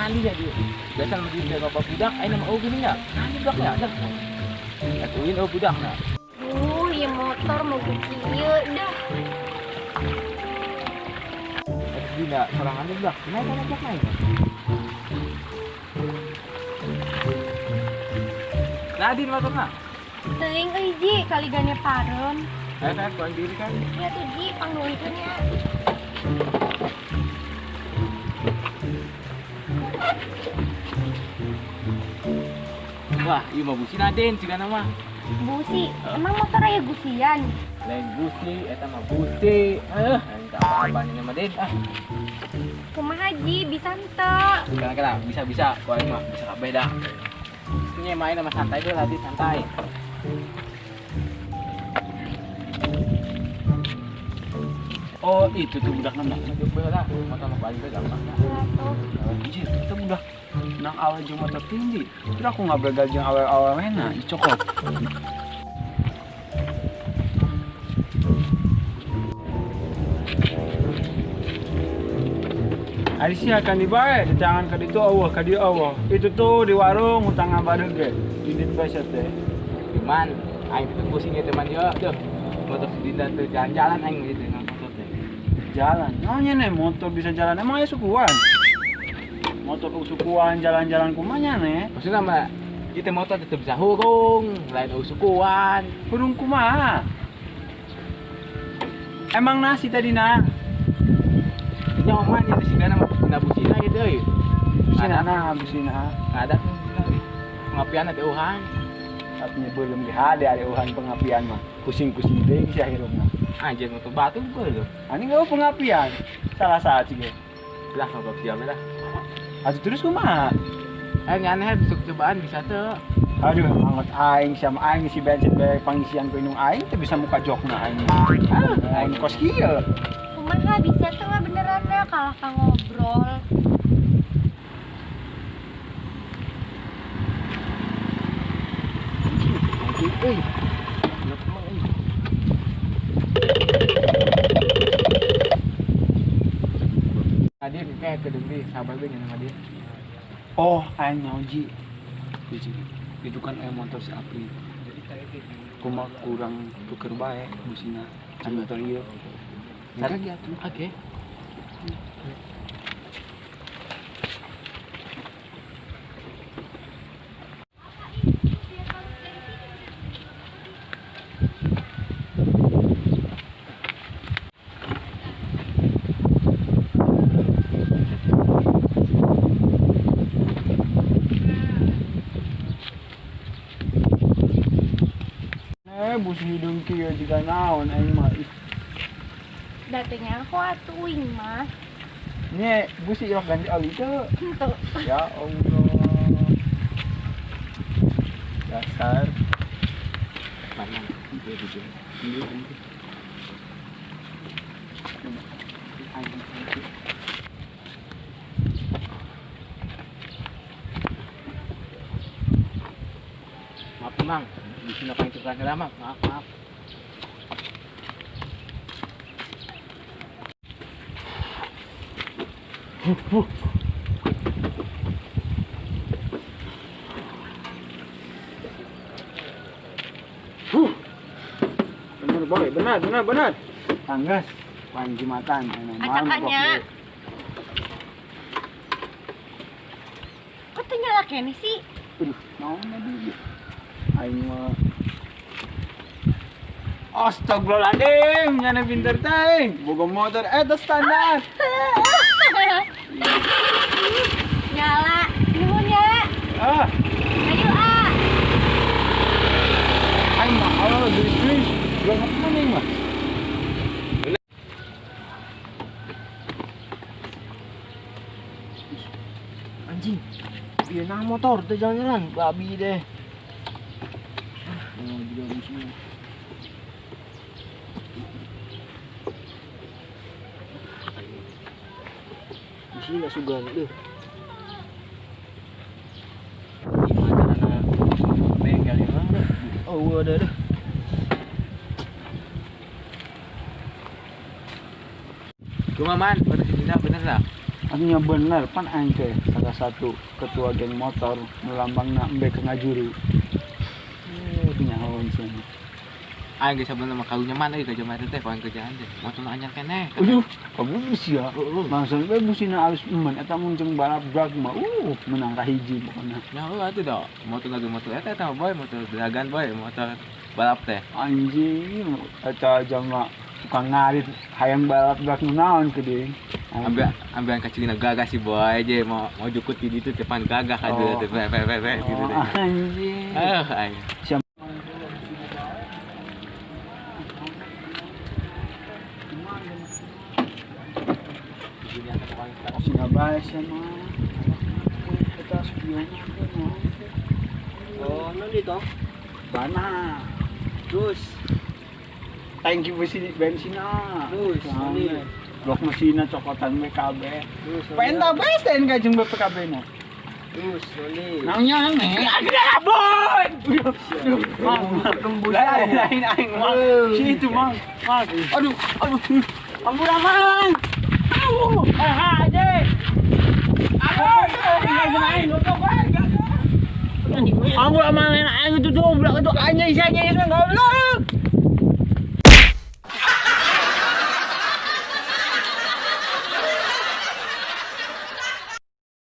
andi ya dia. Biasa mesti dia bapak budak, ai nama gini enggak? Andi budak ya, dah. Atuin budak nah. Ya motor mau kieu dah. Dina sorangan budak. Naik ajak naik. Nadin motor na. Teuing euy Ji, kaliganya parem. Kuan diri kan. Ya tuh Ji, pangnuikeun nya. Wah, ieu mah busi Nadin ciga nama. Busi, emang motor aya gusian? Lain busi, eta mah busi. Eta apa-apanya mah Den. Kumaha Ji, bisa henteu? Kadang-kadang bisa-bisa, kuaing mah bisa beda. Ini main sama santai deh tadi santai. Oh itu tuh budak nama. Bela, motor mah balik gampang. Anjir, itu budak nang awal jeung motor tinggi. Terus aku nggak begal jeung awal-awal mena, dicokot. Aisyah akan dibae, di tangan ka ditu eueuh, ka dieu eueuh. Itu tuh di warung utang abadeg ge. Di ditu beset teh. Cuman aing teh pusing ya teman dia tuh. Motor dinda teh jalan-jalan aing gitu nang motor teh. Jalan. Namanya nih motor bisa jalan. Emang ya sukuan? Motor sukuan jalan-jalan kumanya nih. Maksudnya mah kita motor tetep bisa hurung, lain usukuan. Hurung kumaha? Emang nasi tadi na? Nyaman ya di sini nama busina gitu euy. Busina. Ada pengapian teh uhan. Artinya belum dihade ada uhan pengapian mah. Pusing-pusing deui si hirupna. Anjir motor batu belum. Ani enggak pengapian. Salah saat sih. Lah ngobrol siapa lah. Atuh terus kumaha? Nyaneh besok cobaan bisa tuh. Aduh, angot aing sama aing si bensin bae pangisian ku inung aing teh bisa muka jokna aing. Aing kos kieu. Kumaha bisa tuh mah beneran dah kalah ka ngobrol. Nadir kayak kedengdi sabar gue nyeneng Nadir. Oh, aing nyauji. Itu kan motor si Apri. Kumaha kurang tuker bae busina. Anu motor ieu. Sareng ya tuh. Oke. Bus hidung kieu juga naon aing mah. Datenya aku atuing mah. Nih, bus ieu ganti oli teu. Henteu. Ya Allah. Dasar. Mana? Itu video. Maaf Mang, di sini apa yang terkena lama? Maaf. Bener boy, benar. Tanggas, panjimatan. Acakannya. Kok teu nyala kene sih? Aduh, naon tadi? Aing mah Astagfirullahaladzim, nyana pinter teh. Boga motor eta standar. Nyala. Nuhun ya. Ah, Ayo ah. aing mah Allah geus. Gua mana aing mah? Anjing. Iya nah motor teh jalan-jalan, babi deh. Sini sugan deh. Gimana anak bengkel yang mana? Oh ada deh. Kumaman, pada sini bener lah. Artinya bener pan aing teh salah satu ketua geng motor melambangna embe ke ngajuru. Punya hawan sih. Aing geus sabenerna mah kalunya mana ieu kerja teh poin kerjaan teh. Motorna anyar keneh. Aduh, kamu sia. Maksud we busina alus emen eta mun jeung balap drag mah menang ka hiji pokona. Nah, atuh da. Motor lagi motor eta boy, motor dragan boy, motor balap teh. Anjing, eta aja mah tukang ngarit hayang balap drag nu naon ke deui. Ambil kacilina gagah si boy aja mau jukut di ditu depan gagah ka Oh. teh gitu deh. Anjing. Aing. Sinabay siya mah. Kita spion natin, Oh, nandito? Bana. Terus, Thank you bensin Terus, ini. Blok mesin cokotan BKB. terus, Penta besen ka jeung BPKB na. terus, ini. Naonnya nih? Ada boy. Mang, kembus. Lain aing mang. Situ mang. Mang. Aduh. Ampun mang. Aduh. Aja. Ampun mang aing itu goblok itu anjing goblok.